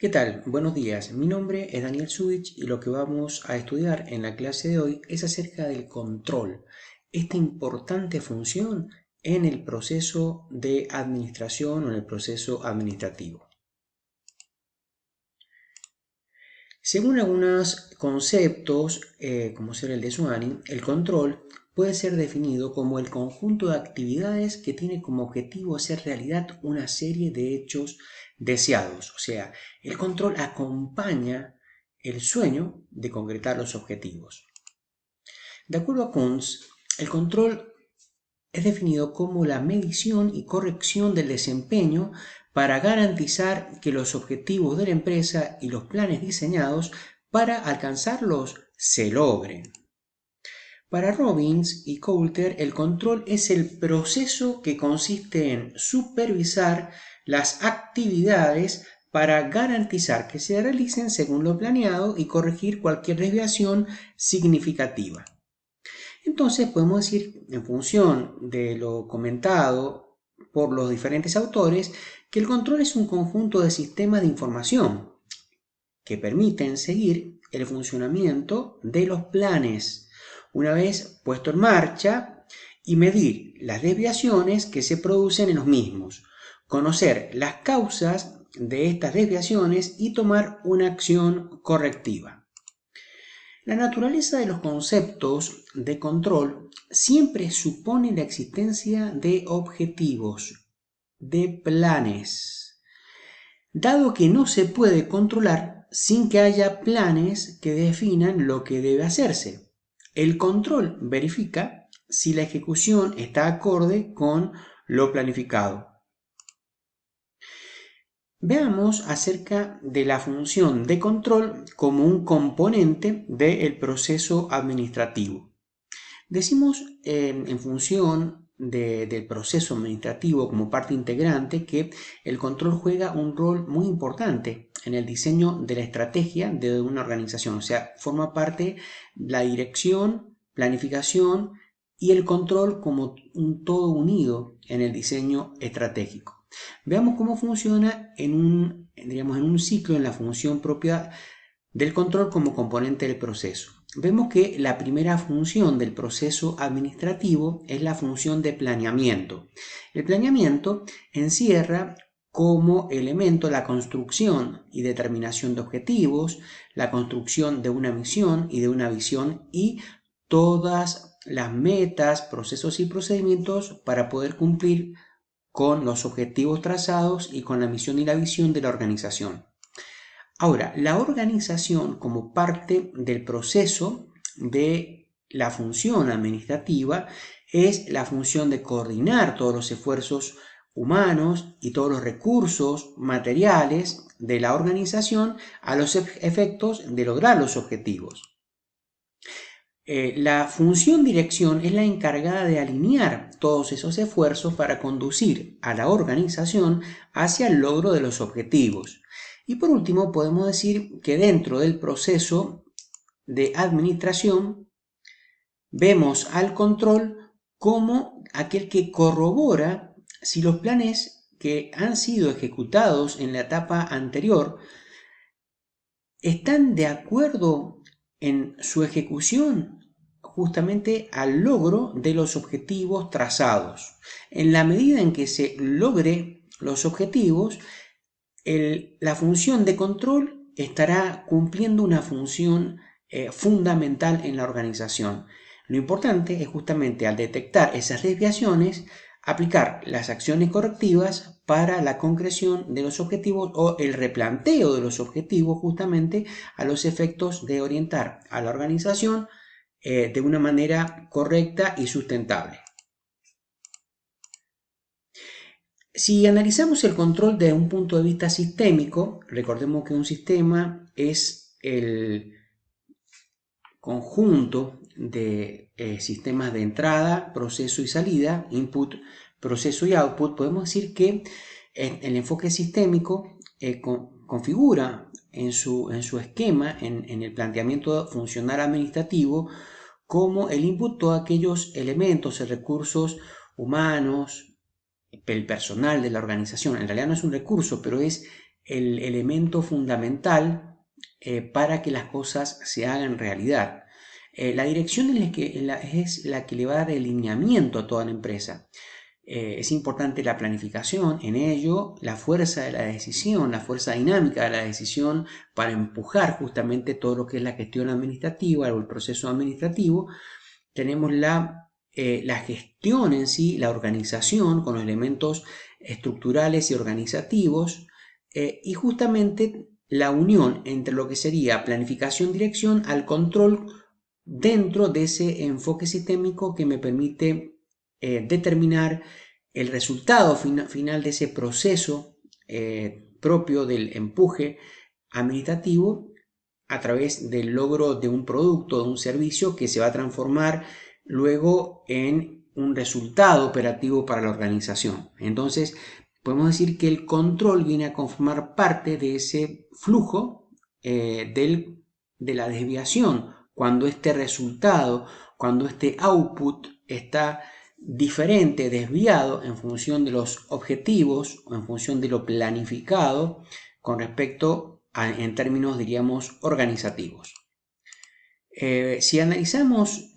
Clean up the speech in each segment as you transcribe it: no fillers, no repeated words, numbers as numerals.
¿Qué tal? Buenos días. Mi nombre es Daniel Zubich y lo que vamos a estudiar en la clase de hoy es acerca del control, esta importante función en el proceso de administración o en el proceso administrativo. Según algunos conceptos, como ser el de Swanning, el control puede ser definido como el conjunto de actividades que tiene como objetivo hacer realidad una serie de hechos deseados. O sea, el control acompaña el sueño de concretar los objetivos. De acuerdo a Kuntz, el control es definido como la medición y corrección del desempeño para garantizar que los objetivos de la empresa y los planes diseñados para alcanzarlos se logren. Para Robbins y Coulter, el control es el proceso que consiste en supervisar las actividades para garantizar que se realicen según lo planeado y corregir cualquier desviación significativa. Entonces podemos decir, en función de lo comentado por los diferentes autores, que el control es un conjunto de sistemas de información que permiten seguir el funcionamiento de los planes una vez puesto en marcha y medir las desviaciones que se producen en los mismos, conocer las causas de estas desviaciones y tomar una acción correctiva. La naturaleza de los conceptos de control siempre supone la existencia de objetivos, de planes, dado que no se puede controlar sin que haya planes que definan lo que debe hacerse. El control verifica si la ejecución está acorde con lo planificado. Veamos acerca de la función de control como un componente del proceso administrativo. Decimos en función del proceso administrativo como parte integrante que el control juega un rol muy importante en el diseño de la estrategia de una organización, o sea, forma parte la dirección, planificación y el control como un todo unido en el diseño estratégico. Veamos cómo funciona en un ciclo en la función propia del control como componente del proceso. Vemos que la primera función del proceso administrativo es la función de planeamiento. El planeamiento encierra como elemento la construcción y determinación de objetivos, la construcción de una misión y de una visión y todas las metas, procesos y procedimientos para poder cumplir con los objetivos trazados y con la misión y la visión de la organización. Ahora, la organización como parte del proceso de la función administrativa es la función de coordinar todos los esfuerzos humanos y todos los recursos materiales de la organización a los efectos de lograr los objetivos. La función dirección es la encargada de alinear todos esos esfuerzos para conducir a la organización hacia el logro de los objetivos. Y por último, podemos decir que dentro del proceso de administración vemos al control como aquel que corrobora si los planes que han sido ejecutados en la etapa anterior están de acuerdo en su ejecución justamente al logro de los objetivos trazados. En la medida en que se logre los objetivos, la función de control estará cumpliendo una función fundamental en la organización. Lo importante es justamente al detectar esas desviaciones, aplicar las acciones correctivas para la concreción de los objetivos o el replanteo de los objetivos justamente a los efectos de orientar a la organización de una manera correcta y sustentable. Si analizamos el control desde un punto de vista sistémico, recordemos que un sistema es el conjunto de sistemas de entrada, proceso y salida, input, proceso y output. Podemos decir que el enfoque sistémico configura en su esquema, en el planteamiento funcional administrativo, como el input todos aquellos elementos y recursos humanos, el personal de la organización. En realidad no es un recurso, pero es el elemento fundamental para que las cosas se hagan realidad. La dirección es la que le va a dar el lineamiento a toda la empresa. Es importante la planificación, en ello la fuerza de la decisión, la fuerza dinámica de la decisión para empujar justamente todo lo que es la gestión administrativa o el proceso administrativo. Tenemos la gestión en sí, la organización con los elementos estructurales y organizativos y justamente la unión entre lo que sería planificación-dirección al control dentro de ese enfoque sistémico que me permite determinar el resultado final de ese proceso propio del empuje administrativo a través del logro de un producto, de un servicio que se va a transformar luego en un resultado operativo para la organización. Entonces, podemos decir que el control viene a conformar parte de ese flujo de la desviación, cuando este resultado, cuando este output está diferente, desviado en función de los objetivos o en función de lo planificado con respecto en términos, diríamos, organizativos. Si analizamos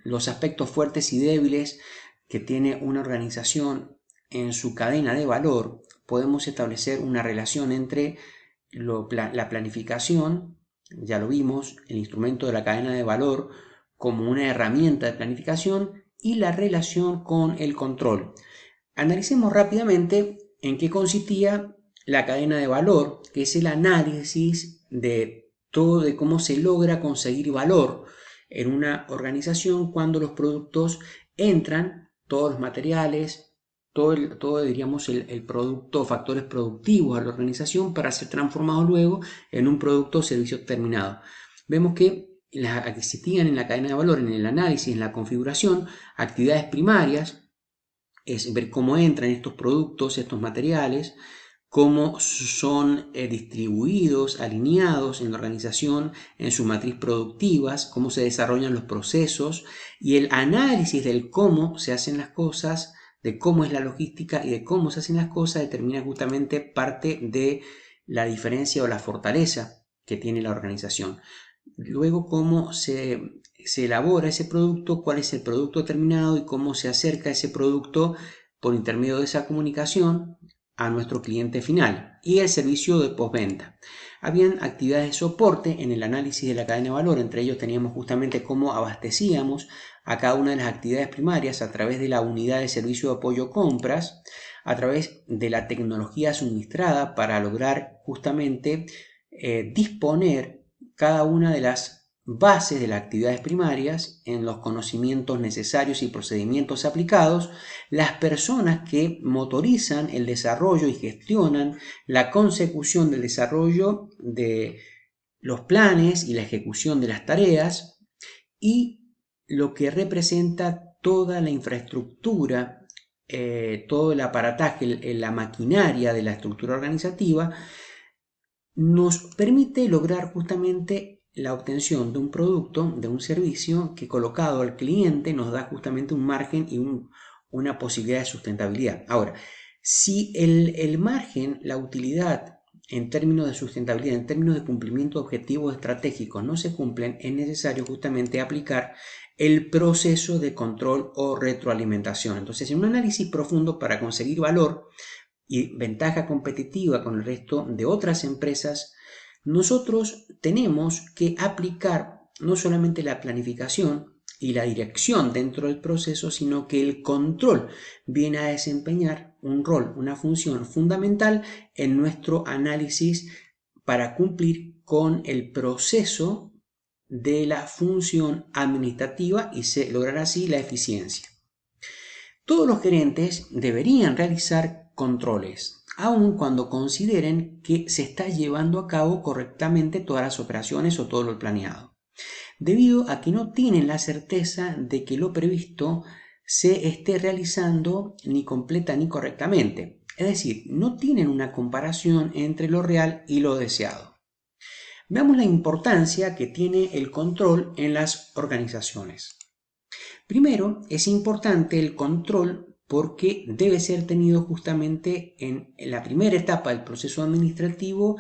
los aspectos fuertes y débiles que tiene una organización en su cadena de valor, podemos establecer una relación entre la planificación, ya lo vimos, el instrumento de la cadena de valor como una herramienta de planificación y la relación con el control. Analicemos rápidamente en qué consistía la cadena de valor, que es el análisis de todo, de cómo se logra conseguir valor en una organización cuando los productos entran, todos los materiales, todo diríamos el producto, factores productivos a la organización para ser transformado luego en un producto o servicio terminado. Vemos que existían en la cadena de valor, en el análisis, en la configuración, actividades primarias, es ver cómo entran estos productos, estos materiales, cómo son distribuidos, alineados en la organización, en su matriz productivas, cómo se desarrollan los procesos y el análisis del cómo se hacen las cosas, de cómo es la logística y de cómo se hacen las cosas determina justamente parte de la diferencia o la fortaleza que tiene la organización. Luego, cómo se elabora ese producto, cuál es el producto terminado y cómo se acerca ese producto por intermedio de esa comunicación a nuestro cliente final y el servicio de postventa. Habían actividades de soporte en el análisis de la cadena de valor, entre ellos teníamos justamente cómo abastecíamos a cada una de las actividades primarias a través de la unidad de servicio de apoyo compras, a través de la tecnología suministrada para lograr justamente disponer cada una de las bases de las actividades primarias en los conocimientos necesarios y procedimientos aplicados, las personas que motorizan el desarrollo y gestionan la consecución del desarrollo de los planes y la ejecución de las tareas y lo que representa toda la infraestructura, todo el aparataje, la maquinaria de la estructura organizativa, nos permite lograr justamente la obtención de un producto, de un servicio que colocado al cliente nos da justamente un margen y una posibilidad de sustentabilidad. Ahora, si el margen, la utilidad en términos de sustentabilidad, en términos de cumplimiento de objetivos estratégicos no se cumplen, es necesario justamente aplicar el proceso de control o retroalimentación. Entonces, en un análisis profundo para conseguir valor y ventaja competitiva con el resto de otras empresas, nosotros tenemos que aplicar no solamente la planificación y la dirección dentro del proceso, sino que el control viene a desempeñar un rol, una función fundamental en nuestro análisis para cumplir con el proceso de la función administrativa y lograr así la eficiencia. Todos los gerentes deberían realizar controles, aun cuando consideren que se está llevando a cabo correctamente todas las operaciones o todo lo planeado, debido a que no tienen la certeza de que lo previsto se esté realizando ni completa ni correctamente. Es decir, no tienen una comparación entre lo real y lo deseado. Veamos la importancia que tiene el control en las organizaciones. Primero, es importante el control porque debe ser tenido justamente en la primera etapa del proceso administrativo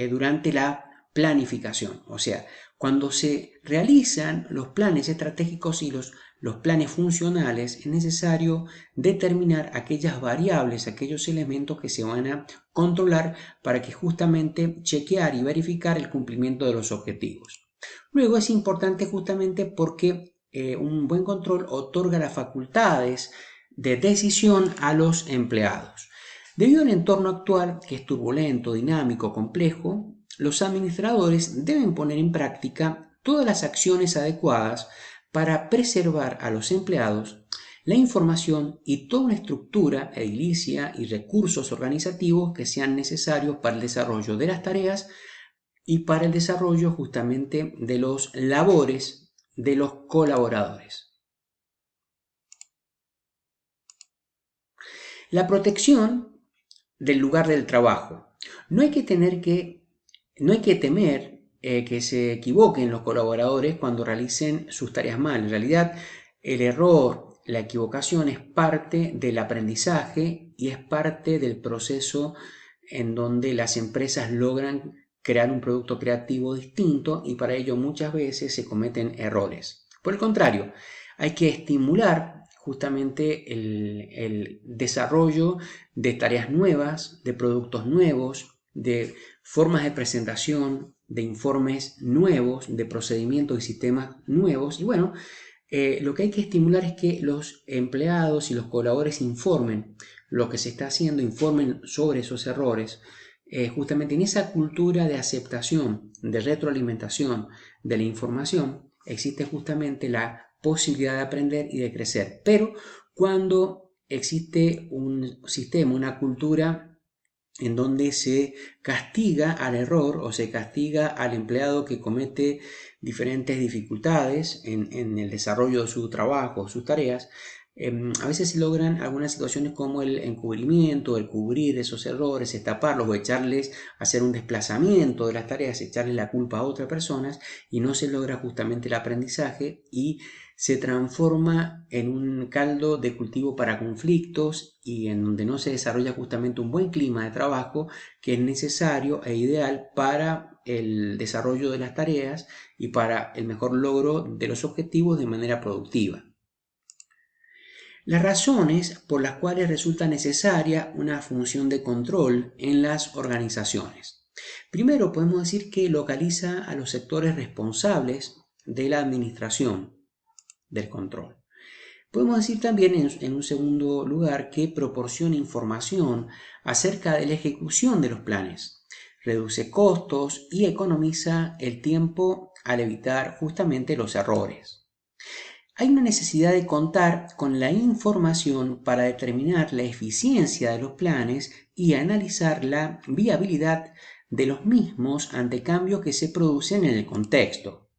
durante la planificación. O sea, cuando se realizan los planes estratégicos y los planes funcionales, es necesario determinar aquellas variables, aquellos elementos que se van a controlar para que justamente chequear y verificar el cumplimiento de los objetivos. Luego es importante justamente porque un buen control otorga las facultades de decisión a los empleados. Debido al entorno actual, que es turbulento, dinámico, complejo, los administradores deben poner en práctica todas las acciones adecuadas para preservar a los empleados la información y toda una estructura edilicia y recursos organizativos que sean necesarios para el desarrollo de las tareas y para el desarrollo justamente de los labores de los colaboradores. La protección del lugar del trabajo. No hay que temer que se equivoquen los colaboradores cuando realicen sus tareas mal. En realidad, el error, la equivocación es parte del aprendizaje y es parte del proceso en donde las empresas logran crear un producto creativo distinto y para ello muchas veces se cometen errores. Por el contrario, hay que estimular justamente el desarrollo de tareas nuevas, de productos nuevos, de formas de presentación, de informes nuevos, de procedimientos y sistemas nuevos. Y bueno, lo que hay que estimular es que los empleados y los colaboradores informen lo que se está haciendo, informen sobre esos errores. Justamente en esa cultura de aceptación, de retroalimentación de la información, existe justamente la posibilidad de aprender y de crecer. Pero cuando existe un sistema, una cultura en donde se castiga al error o se castiga al empleado que comete diferentes dificultades en el desarrollo de su trabajo, sus tareas, a veces se logran algunas situaciones como el encubrimiento, el cubrir esos errores, taparlos o echarles, hacer un desplazamiento de las tareas, echarle la culpa a otras personas y no se logra justamente el aprendizaje y se transforma en un caldo de cultivo para conflictos y en donde no se desarrolla justamente un buen clima de trabajo que es necesario e ideal para el desarrollo de las tareas y para el mejor logro de los objetivos de manera productiva. Las razones por las cuales resulta necesaria una función de control en las organizaciones. Primero, podemos decir que localiza a los sectores responsables de la administración del control. Podemos decir también en un segundo lugar que proporciona información acerca de la ejecución de los planes, reduce costos y economiza el tiempo al evitar justamente los errores. Hay una necesidad de contar con la información para determinar la eficiencia de los planes y analizar la viabilidad de los mismos ante cambios que se producen en el contexto.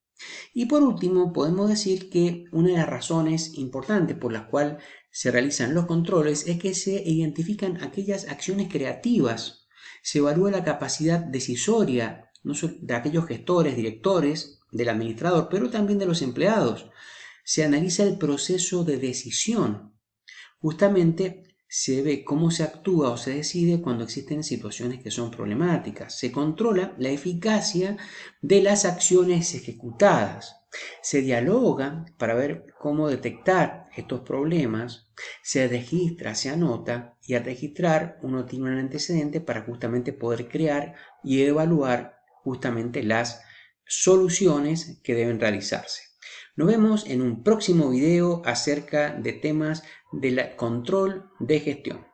Y por último, podemos decir que una de las razones importantes por las cuales se realizan los controles es que se identifican aquellas acciones creativas, se evalúa la capacidad decisoria no solo de aquellos gestores, directores, del administrador, pero también de los empleados. Se analiza el proceso de decisión. Justamente se ve cómo se actúa o se decide cuando existen situaciones que son problemáticas. Se controla la eficacia de las acciones ejecutadas. Se dialoga para ver cómo detectar estos problemas. Se registra, se anota y al registrar uno tiene un antecedente para justamente poder crear y evaluar justamente las soluciones que deben realizarse. Nos vemos en un próximo video acerca de temas del control de gestión.